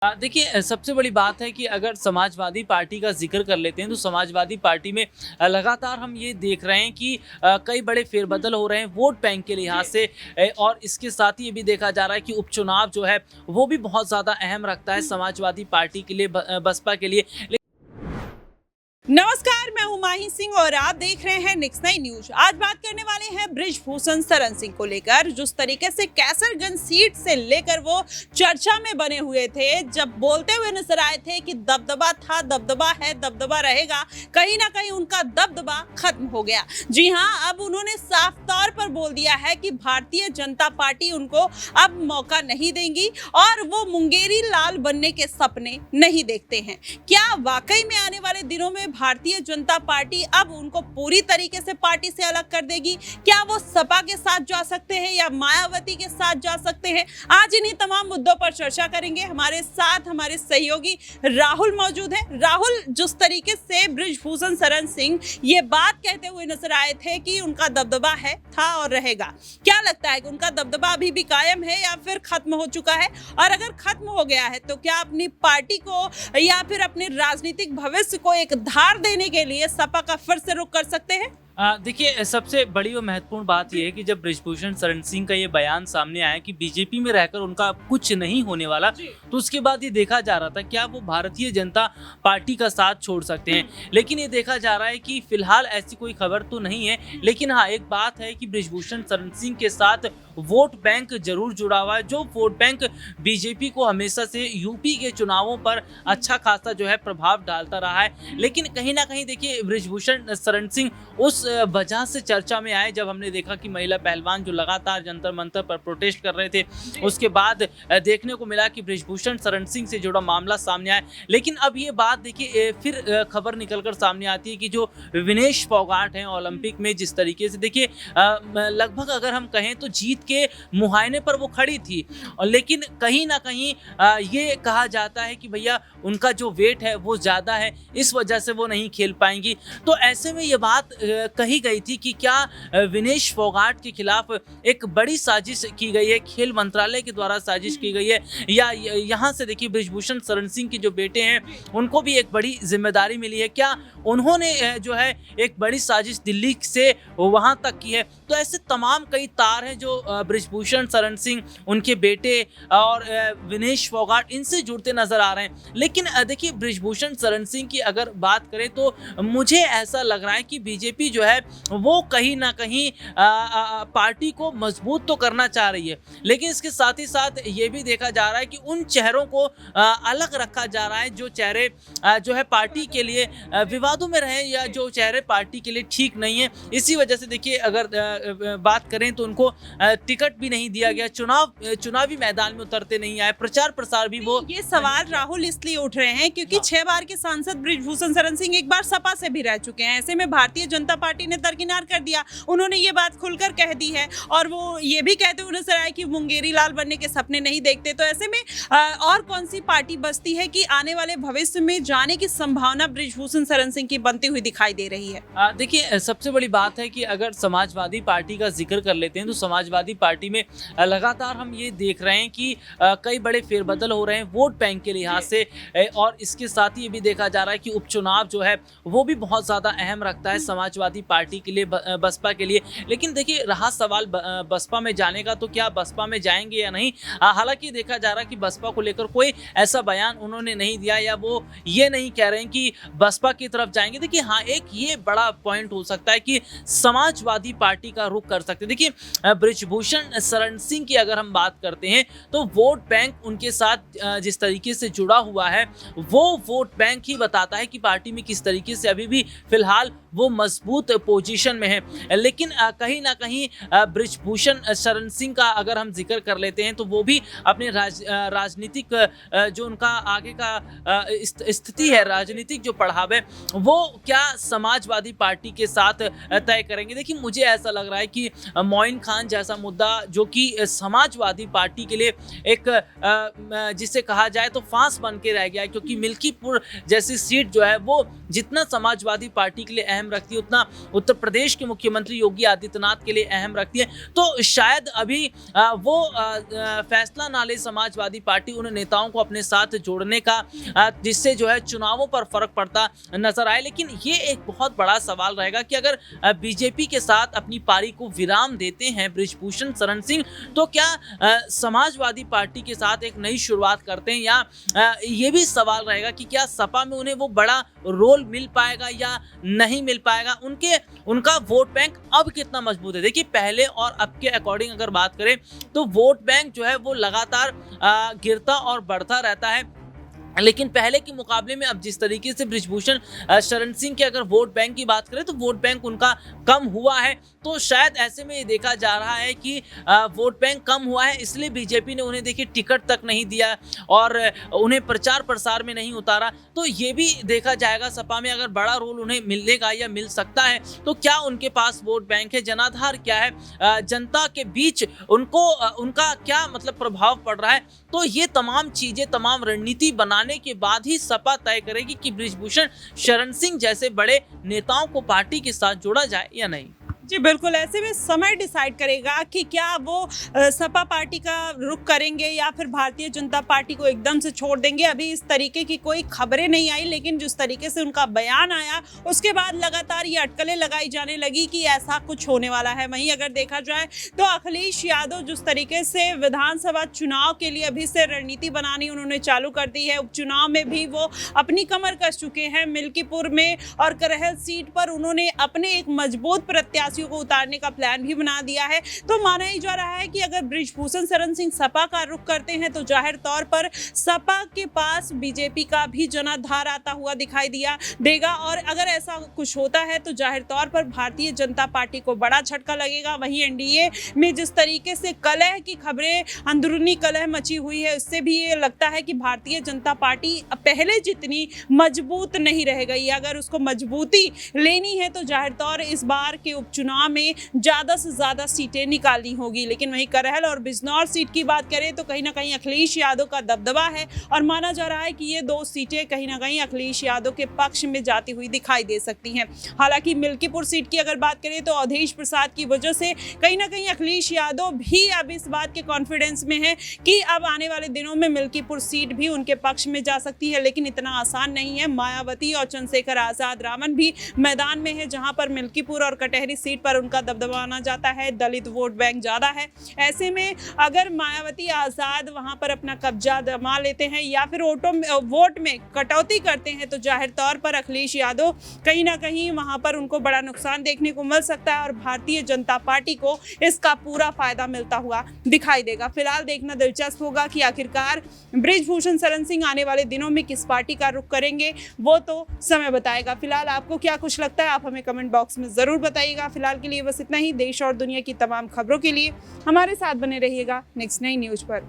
देखिए, सबसे बड़ी बात है कि अगर समाजवादी पार्टी का ज़िक्र कर लेते हैं तो समाजवादी पार्टी में लगातार हम ये देख रहे हैं कि कई बड़े फेरबदल हो रहे हैं वोट बैंक के लिहाज से। और इसके साथ ही ये भी देखा जा रहा है कि उपचुनाव जो है वो भी बहुत ज़्यादा अहम रखता है समाजवादी पार्टी के लिए, बसपा के लिए। नमस्कार, मैं हूं माही सिंह और आप देख रहे हैं नेक्स्ट नाइन न्यूज। आज बात करने वाले हैं बृजभूषण शरण सिंह को लेकर। जिस तरीके से कैसरगंज सीट से लेकर वो चर्चा में बने हुए थे, जब बोलते हुए नजर आए थे कि दबदबा था, दबदबा है, दबदबा रहेगा, कहीं ना कहीं उनका दबदबा खत्म हो गया। जी हां, अब उन्होंने साफ तौर पर बोल दिया है कि भारतीय जनता पार्टी उनको अब मौका नहीं देंगी और वो मुंगेरी लाल बनने के सपने नहीं देखते हैं। क्या वाकई में आने वाले दिनों में भारतीय जनता पार्टी अब उनको पूरी तरीके से पार्टी से अलग कर देगी? क्या वो सपा के साथ जा सकते हैं या मायावती के साथ जा सकते हैं? आज इन्हीं तमाम मुद्दों पर चर्चा करेंगे। हमारे साथ हमारे सहयोगी राहुल मौजूद हैं। राहुल, जिस तरीके से बृजभूषण शरण सिंह ये बात कहते हुए नजर आए थे कि उनका दबदबा है, था और रहेगा, क्या लगता है कि उनका दबदबा अभी भी कायम है या फिर खत्म हो चुका है? और अगर खत्म हो गया है तो क्या अपनी पार्टी को या फिर अपने राजनीतिक भविष्य को एक धार देने के लिए सपा का फिर से रुख कर सकते हैं? देखिए, सबसे बड़ी और महत्वपूर्ण बात यह है कि जब बृजभूषण शरण सिंह का ये बयान सामने आया कि बीजेपी में रहकर उनका कुछ नहीं होने वाला, तो उसके बाद ये देखा जा रहा था क्या वो भारतीय जनता पार्टी का साथ छोड़ सकते हैं। लेकिन ये देखा जा रहा है कि फिलहाल ऐसी कोई खबर तो नहीं है। लेकिन हाँ, एक बात है कि बृजभूषण शरण सिंह के साथ वोट बैंक जरूर जुड़ा हुआ है, जो वोट बैंक बीजेपी को हमेशा से यूपी के चुनावों पर अच्छा खासा जो है प्रभाव डालता रहा है। लेकिन कहीं ना कहीं देखिए, बृजभूषण शरण सिंह उस वजह से चर्चा में आए जब हमने देखा कि महिला पहलवान जो लगातार जंतर मंतर पर प्रोटेस्ट कर रहे थे, उसके बाद देखने को मिला कि बृजभूषण शरण सिंह से जुड़ा मामला सामने आया। लेकिन अब ये बात देखिए, फिर खबर निकलकर सामने आती है कि जो विनेश फोगाट हैं ओलंपिक में, जिस तरीके से देखिए लगभग अगर हम कहें तो जीत के मुहायने पर वो खड़ी थी, और लेकिन कहीं ना कहीं ये कहा जाता है कि भैया उनका जो वेट है वो ज़्यादा है, इस वजह से वो नहीं खेल पाएंगी। तो ऐसे में ये बात कही गई थी कि क्या विनेश फोगाट के खिलाफ एक बड़ी साजिश की गई है, खेल मंत्रालय के द्वारा साजिश की गई है, या यहाँ से देखिए बृजभूषण शरण सिंह के जो बेटे हैं उनको भी एक बड़ी जिम्मेदारी मिली है, क्या उन्होंने जो है एक बड़ी साजिश दिल्ली से वहाँ तक की है। तो ऐसे तमाम कई तार हैं जो बृजभूषण शरण सिंह, उनके बेटे और विनेश फोगाट, इनसे जुड़ते नजर आ रहे हैं। लेकिन देखिए, बृजभूषण शरण सिंह की अगर बात करें तो मुझे ऐसा लग रहा है कि बीजेपी जो है वो कहीं ना कहीं पार्टी को मजबूत तो करना चाह रही है, लेकिन इसके साथ ही साथ ये भी देखा जा रहा है कि उन चेहरों को अलग रखा जा रहा है जो चेहरे जो है पार्टी के लिए विवादों में रहे, या जो चेहरे पार्टी के लिए ठीक नहीं है। इसी वजह से देखिए, अगर बात करें तो उनको टिकट भी नहीं दिया गया, चुनावी मैदान में उतरते नहीं आए, प्रचार प्रसार भी वो। ये सवाल राहुल इसलिए उठ रहे हैं क्योंकि 6 बार के सांसद बृजभूषण शरण सिंह एक बार सपा से भी रह चुके हैं। ऐसे में भारतीय जनता पार्टी ने दरकिनार कर दिया। उन्होंने ये बात खुलकर कह दी है और वो ये भी कहते हुए नजर आए कि मुंगेरी लाल बनने के सपने नहीं देखते। तो ऐसे में और कौन सी पार्टी बचती है कि आने वाले भविष्य में जाने की संभावना बृजभूषण शरण सिंह की बनती हुई दिखाई दे रही है? देखिए, सबसे बड़ी बात है कि अगर समाजवादी पार्टी का जिक्र कर लेते हैं तो समाजवादी पार्टी में लगातार हम ये देख रहे हैं कि कई बड़े फेरबदल हो रहे हैं वोट बैंक के लिहाज से। और इसके साथ ही ये भी देखा जा रहा है कि उपचुनाव जो है वो भी बहुत ज़्यादा अहम रखता है समाजवादी पार्टी के लिए, बसपा के लिए। लेकिन देखिए, रहा सवाल बसपा में जाने का, तो क्या बसपा में जाएंगे या नहीं। हालांकि देखा जा रहा है कि बसपा को लेकर कोई ऐसा बयान उन्होंने नहीं दिया, या वो ये नहीं कह रहे हैं कि बसपा की तरफ जाएंगे। देखिए हाँ, एक ये बड़ा पॉइंट हो सकता है कि समाजवादी पार्टी का रुख कर सकते हैं। देखिए, बृजभूषण शरण सिंह की अगर हम बात करते हैं तो वोट बैंक उनके साथ जिस तरीके से जुड़ा हुआ है, वो वोट बैंक ही बताता है कि पार्टी में किस तरीके से अभी भी फिलहाल वो मजबूत पोजीशन में है। लेकिन कहीं ना कहीं बृजभूषण शरण सिंह का अगर हम जिक्र कर लेते हैं तो वो भी अपने राजनीतिक जो उनका आगे का स्थिति है, राजनीतिक जो पढ़ाव है, वो क्या समाजवादी पार्टी के साथ तय करेंगे। देखिए, मुझे ऐसा लग रहा है कि मोइन खान जैसा मुद्दा जो कि समाजवादी पार्टी के लिए एक जिसे कहा जाए तो फांस बन के रह गया है, क्योंकि मिल्कीपुर जैसी सीट जो है वो जितना समाजवादी पार्टी के लिए अहम अहम रखती है उतना उत्तर प्रदेश के मुख्यमंत्री योगी आदित्यनाथ के लिए अहम रखती है। तो शायद अभी वो फैसला ना ले समाजवादी पार्टी उन नेताओं को अपने साथ जोड़ने का, जिससे जो है चुनावों पर फर्क पड़ता नजर आए। लेकिन ये एक बहुत बड़ा सवाल रहेगा कि अगर बीजेपी के साथ अपनी पारी को विराम देते हैं बृजभूषण शरण सिंह, तो क्या समाजवादी पार्टी के साथ एक नई शुरुआत करते हैं, या ये भी सवाल रहेगा कि क्या सपा में उन्हें वो बड़ा रोल मिल पाएगा या नहीं मिल पाएगा। उनका वोट बैंक अब कितना मजबूत है। देखिए, पहले और अब के अकॉर्डिंग अगर बात करें तो वोट बैंक जो है वो लगातार गिरता और बढ़ता रहता है। लेकिन पहले के मुकाबले में अब जिस तरीके से बृजभूषण शरण सिंह के अगर वोट बैंक की बात करें तो वोट बैंक उनका कम हुआ है। तो शायद ऐसे में ये देखा जा रहा है कि वोट बैंक कम हुआ है, इसलिए बीजेपी ने उन्हें देखिए टिकट तक नहीं दिया और उन्हें प्रचार प्रसार में नहीं उतारा। तो ये भी देखा जाएगा सपा में अगर बड़ा रोल उन्हें मिलेगा या मिल सकता है तो क्या उनके पास वोट बैंक है, जनाधार क्या है, जनता के बीच उनका क्या मतलब प्रभाव पड़ रहा है। तो ये तमाम चीजें, तमाम रणनीति बनाने के बाद ही सपा तय करेगी कि बृजभूषण शरण सिंह जैसे बड़े नेताओं को पार्टी के साथ जोड़ा जाए या नहीं। जी बिल्कुल, ऐसे में समय डिसाइड करेगा कि क्या वो सपा पार्टी का रुख करेंगे या फिर भारतीय जनता पार्टी को एकदम से छोड़ देंगे। अभी इस तरीके की कोई खबरें नहीं आई, लेकिन जिस तरीके से उनका बयान आया उसके बाद लगातार ये अटकलें लगाई जाने लगी कि ऐसा कुछ होने वाला है। वहीं अगर देखा जाए तो अखिलेश यादव जिस तरीके से विधानसभा चुनाव के लिए अभी से रणनीति बनानी उन्होंने चालू कर दी है, उपचुनाव में भी वो अपनी कमर कस चुके हैं। मिल्कीपुर में और करहल सीट पर उन्होंने अपने एक मजबूत प्रत्याशी को उतारने का प्लान भी बना दिया है। तो माना ही जा रहा है कि अगर बृजभूषण शरण सिंह सपा का रुख करते हैं तो जाहिर तौर पर सपा के पास बीजेपी का भी जनाधार आता हुआ दिखाई देगा। और अगर ऐसा कुछ होता है तो जाहिर तौर पर भारतीय जनता पार्टी को बड़ा झटका लगेगा। वहीं एनडीए में जिस तरीके से कलह की खबरें, अंदरूनी कलह मची हुई है, उससे भी ये लगता है कि भारतीय जनता पार्टी पहले जितनी मजबूत नहीं रह गई। अगर उसको मजबूती लेनी है तो जाहिर तौर इस बार के उपचुनाव में ज्यादा से ज्यादा सीटें निकालनी होगी। लेकिन वहीं करहल और बिजनौर सीट की बात करें तो कहीं ना कहीं अखिलेश यादव का दबदबा है और माना जा रहा है कि ये दो सीटें कहीं ना कहीं अखिलेश यादव के पक्ष में जाती हुई दिखाई दे सकती हैं। हालांकि मिल्कीपुर सीट की अगर बात करें तो अवधेश प्रसाद की वजह से कहीं ना कहीं अखिलेश यादव भी अब इस बात के कॉन्फिडेंस में है कि अब आने वाले दिनों में मिल्कीपुर सीट भी उनके पक्ष में जा सकती है। लेकिन इतना आसान नहीं है। मायावती और चंद्रशेखर आजाद रामन भी मैदान में है, जहां पर मिल्कीपुर और कटहरी सीट पर उनका दबदबा माना जाता है। दलित वोट बैंक ज्यादा है। ऐसे में अगर मायावती आजाद वहां पर अपना कब्जा जमा लेते हैं या फिर वोट में कटौती करते हैं तो जाहिर तौर पर अखिलेश यादव कहीं ना कहीं वहां पर उनको बड़ा नुकसान देखने को मिल सकता है और भारतीय जनता पार्टी को इसका पूरा फायदा मिलता हुआ दिखाई देगा। फिलहाल देखना दिलचस्प होगा कि आखिरकार बृजभूषण शरण सिंह आने वाले दिनों में किस पार्टी का रुख करेंगे, वो तो समय बताएगा। फिलहाल आपको क्या कुछ लगता है आप हमें कमेंट बॉक्स में जरूर बताइएगा। फिलहाल के लिए बस इतना ही। देश और दुनिया की तमाम खबरों के लिए हमारे साथ बने रहिएगा नेक्स्ट 9 न्यूज पर।